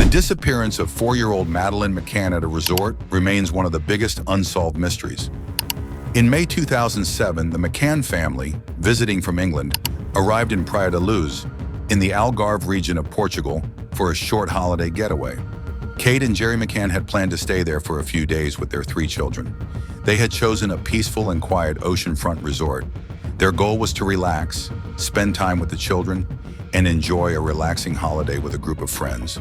disappearance of 4-year-old Madeleine McCann at a resort remains one of the biggest unsolved mysteries. In May 2007, the McCann family, visiting from England, arrived in Praia da Luz, in the Algarve region of Portugal, for a short holiday getaway. Kate and Jerry McCann had planned to stay there for a few days with their 3 children. They had chosen a peaceful and quiet oceanfront resort. Their goal was to relax, spend time with the children, and enjoy a relaxing holiday with a group of friends.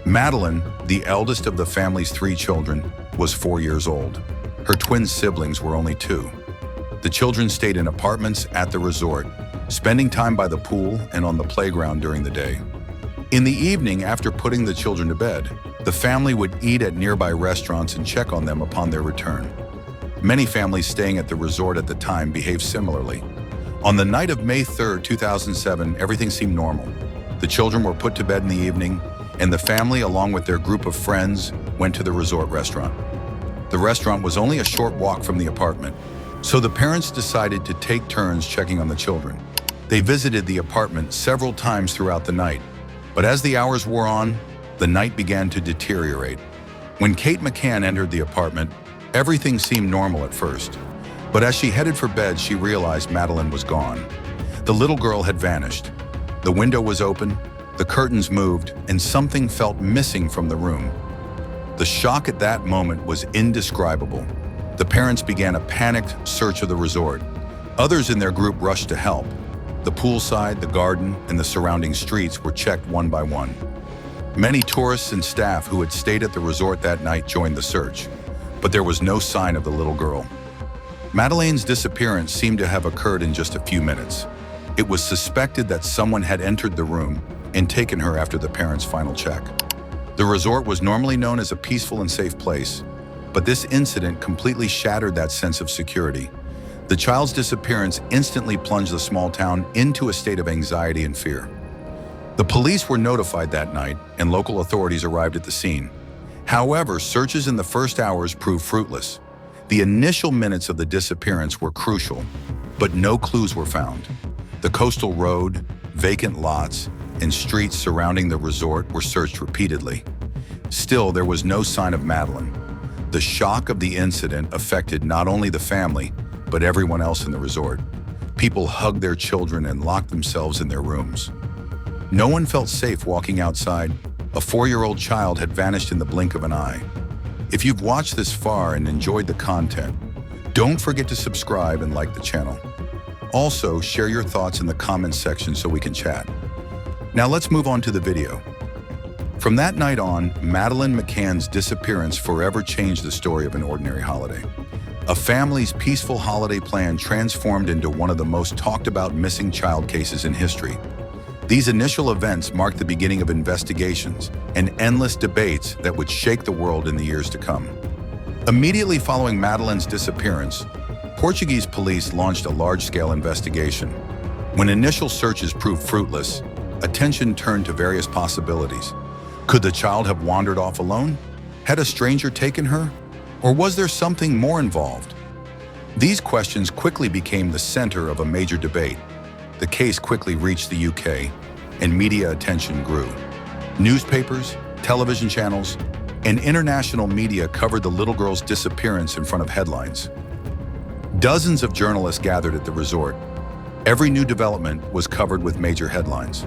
Madeleine, the eldest of the family's 3 children, was 4 years old. Her twin siblings were only 2. The children stayed in apartments at the resort, spending time by the pool and on the playground during the day. In the evening, after putting the children to bed, the family would eat at nearby restaurants and check on them upon their return. Many families staying at the resort at the time behaved similarly. On the night of May 3, 2007, everything seemed normal. The children were put to bed in the evening, and the family, along with their group of friends, went to the resort restaurant. The restaurant was only a short walk from the apartment, so the parents decided to take turns checking on the children. They visited the apartment several times throughout the night, but as the hours wore on, the night began to deteriorate. When Kate McCann entered the apartment, everything seemed normal at first, but as she headed for bed, she realized Madeleine was gone. The little girl had vanished. The window was open, the curtains moved, and something felt missing from the room. The shock at that moment was indescribable. The parents began a panicked search of the resort. Others in their group rushed to help. The poolside, the garden, and the surrounding streets were checked one by one. Many tourists and staff who had stayed at the resort that night joined the search, but there was no sign of the little girl. Madeleine's disappearance seemed to have occurred in just a few minutes. It was suspected that someone had entered the room and taken her after the parents' final check. The resort was normally known as a peaceful and safe place, but this incident completely shattered that sense of security. The child's disappearance instantly plunged the small town into a state of anxiety and fear. The police were notified that night, and local authorities arrived at the scene. However, searches in the first hours proved fruitless. The initial minutes of the disappearance were crucial, but no clues were found. The coastal road, vacant lots, and streets surrounding the resort were searched repeatedly. Still, there was no sign of Madeleine. The shock of the incident affected not only the family, but everyone else in the resort. People hugged their children and locked themselves in their rooms. No one felt safe walking outside. A 4-year-old child had vanished in the blink of an eye. If you've watched this far and enjoyed the content, don't forget to subscribe and like the channel. Also, share your thoughts in the comments section so we can chat. Now let's move on to the video. From that night on, Madeleine McCann's disappearance forever changed the story of an ordinary holiday. A family's peaceful holiday plan transformed into one of the most talked about missing child cases in history. These initial events marked the beginning of investigations and endless debates that would shake the world in the years to come. Immediately following Madeleine's disappearance, Portuguese police launched a large-scale investigation. When initial searches proved fruitless, attention turned to various possibilities. Could the child have wandered off alone? Had a stranger taken her? Or was there something more involved? These questions quickly became the center of a major debate. The case quickly reached the UK, and media attention grew. Newspapers, television channels, and international media covered the little girl's disappearance in front of headlines. Dozens of journalists gathered at the resort. Every new development was covered with major headlines.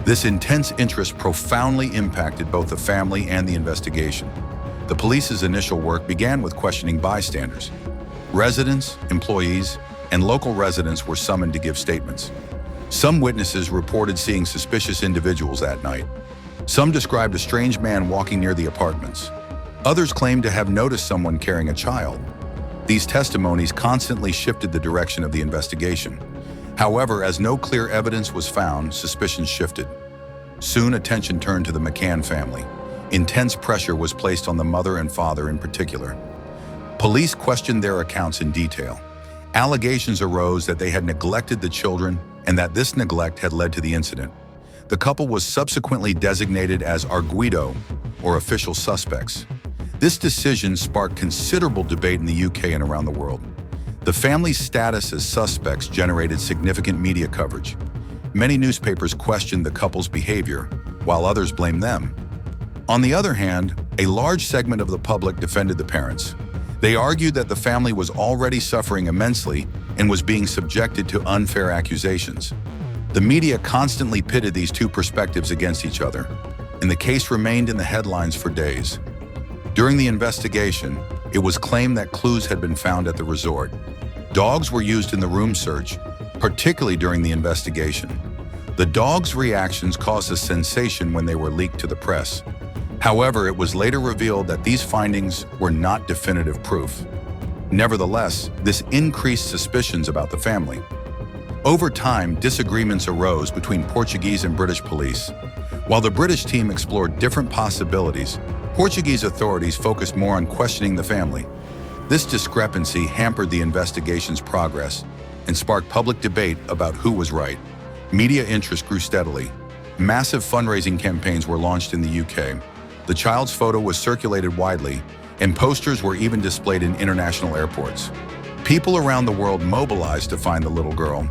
This intense interest profoundly impacted both the family and the investigation. The police's initial work began with questioning bystanders. Residents, employees, and local residents were summoned to give statements. Some witnesses reported seeing suspicious individuals that night. Some described a strange man walking near the apartments. Others claimed to have noticed someone carrying a child. These testimonies constantly shifted the direction of the investigation. However, as no clear evidence was found, suspicions shifted. Soon, attention turned to the McCann family. Intense pressure was placed on the mother and father in particular. Police questioned their accounts in detail. Allegations arose that they had neglected the children and that this neglect had led to the incident. The couple was subsequently designated as arguido, or official suspects. This decision sparked considerable debate in the UK and around the world. The family's status as suspects generated significant media coverage. Many newspapers questioned the couple's behavior, while others blamed them. On the other hand, a large segment of the public defended the parents. They argued that the family was already suffering immensely and was being subjected to unfair accusations. The media constantly pitted these two perspectives against each other, and the case remained in the headlines for days. During the investigation, it was claimed that clues had been found at the resort. Dogs were used in the room search, particularly during the investigation. The dogs' reactions caused a sensation when they were leaked to the press. However, it was later revealed that these findings were not definitive proof. Nevertheless, this increased suspicions about the family. Over time, disagreements arose between Portuguese and British police. While the British team explored different possibilities, Portuguese authorities focused more on questioning the family. This discrepancy hampered the investigation's progress and sparked public debate about who was right. Media interest grew steadily. Massive fundraising campaigns were launched in the UK. The child's photo was circulated widely, and posters were even displayed in international airports. People around the world mobilized to find the little girl.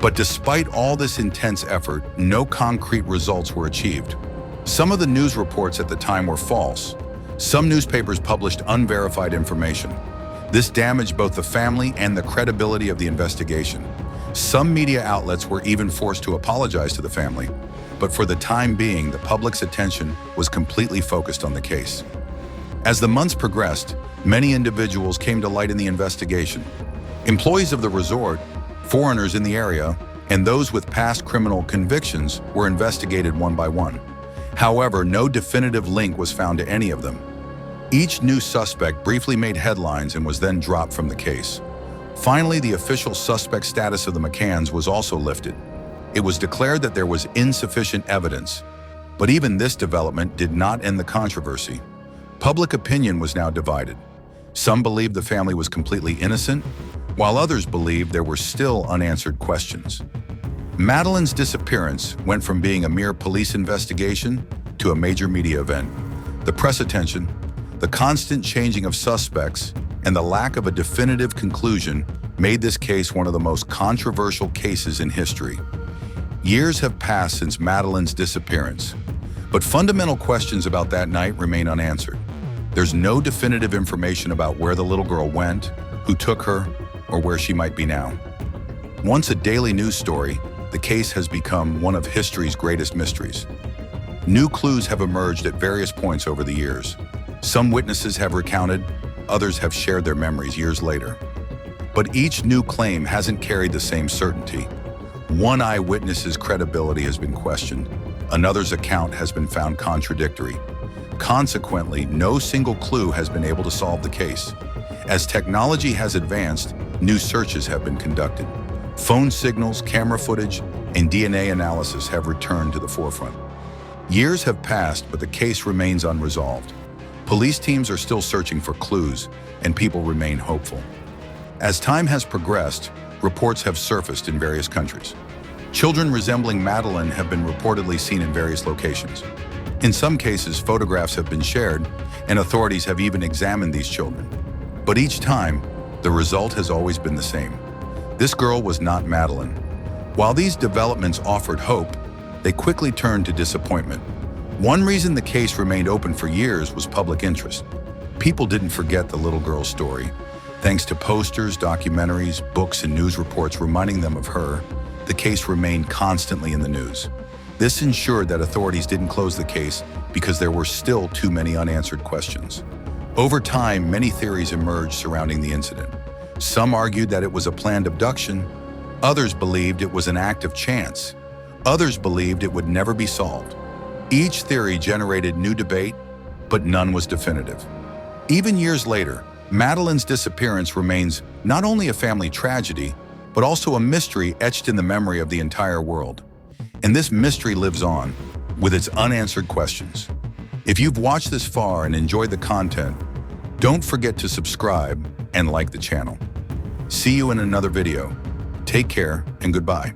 But despite all this intense effort, no concrete results were achieved. Some of the news reports at the time were false. Some newspapers published unverified information. This damaged both the family and the credibility of the investigation. Some media outlets were even forced to apologize to the family. But for the time being, the public's attention was completely focused on the case. As the months progressed, many individuals came to light in the investigation. Employees of the resort, foreigners in the area, and those with past criminal convictions were investigated one by one. However, no definitive link was found to any of them. Each new suspect briefly made headlines and was then dropped from the case. Finally, the official suspect status of the McCanns was also lifted. It was declared that there was insufficient evidence, but even this development did not end the controversy. Public opinion was now divided. Some believed the family was completely innocent, while others believed there were still unanswered questions. Madeleine's disappearance went from being a mere police investigation to a major media event. The press attention, the constant changing of suspects, and the lack of a definitive conclusion made this case one of the most controversial cases in history. Years have passed since Madeleine's disappearance, but fundamental questions about that night remain unanswered. There's no definitive information about where the little girl went, who took her, or where she might be now. Once a daily news story, the case has become one of history's greatest mysteries. New clues have emerged at various points over the years. Some witnesses have recounted, others have shared their memories years later. But each new claim hasn't carried the same certainty. One eyewitness's credibility has been questioned. Another's account has been found contradictory. Consequently, no single clue has been able to solve the case. As technology has advanced, new searches have been conducted. Phone signals, camera footage, and DNA analysis have returned to the forefront. Years have passed, but the case remains unresolved. Police teams are still searching for clues, and people remain hopeful. As time has progressed, reports have surfaced in various countries. Children resembling Madeleine have been reportedly seen in various locations. In some cases, photographs have been shared, and authorities have even examined these children. But each time, the result has always been the same. This girl was not Madeleine. While these developments offered hope, they quickly turned to disappointment. One reason the case remained open for years was public interest. People didn't forget the little girl's story. Thanks to posters, documentaries, books, and news reports reminding them of her, the case remained constantly in the news. This ensured that authorities didn't close the case because there were still too many unanswered questions. Over time, many theories emerged surrounding the incident. Some argued that it was a planned abduction. Others believed it was an act of chance. Others believed it would never be solved. Each theory generated new debate, but none was definitive. Even years later, Madeleine's disappearance remains not only a family tragedy, but also a mystery etched in the memory of the entire world. And this mystery lives on, with its unanswered questions. If you've watched this far and enjoyed the content, don't forget to subscribe and like the channel. See you in another video. Take care and goodbye.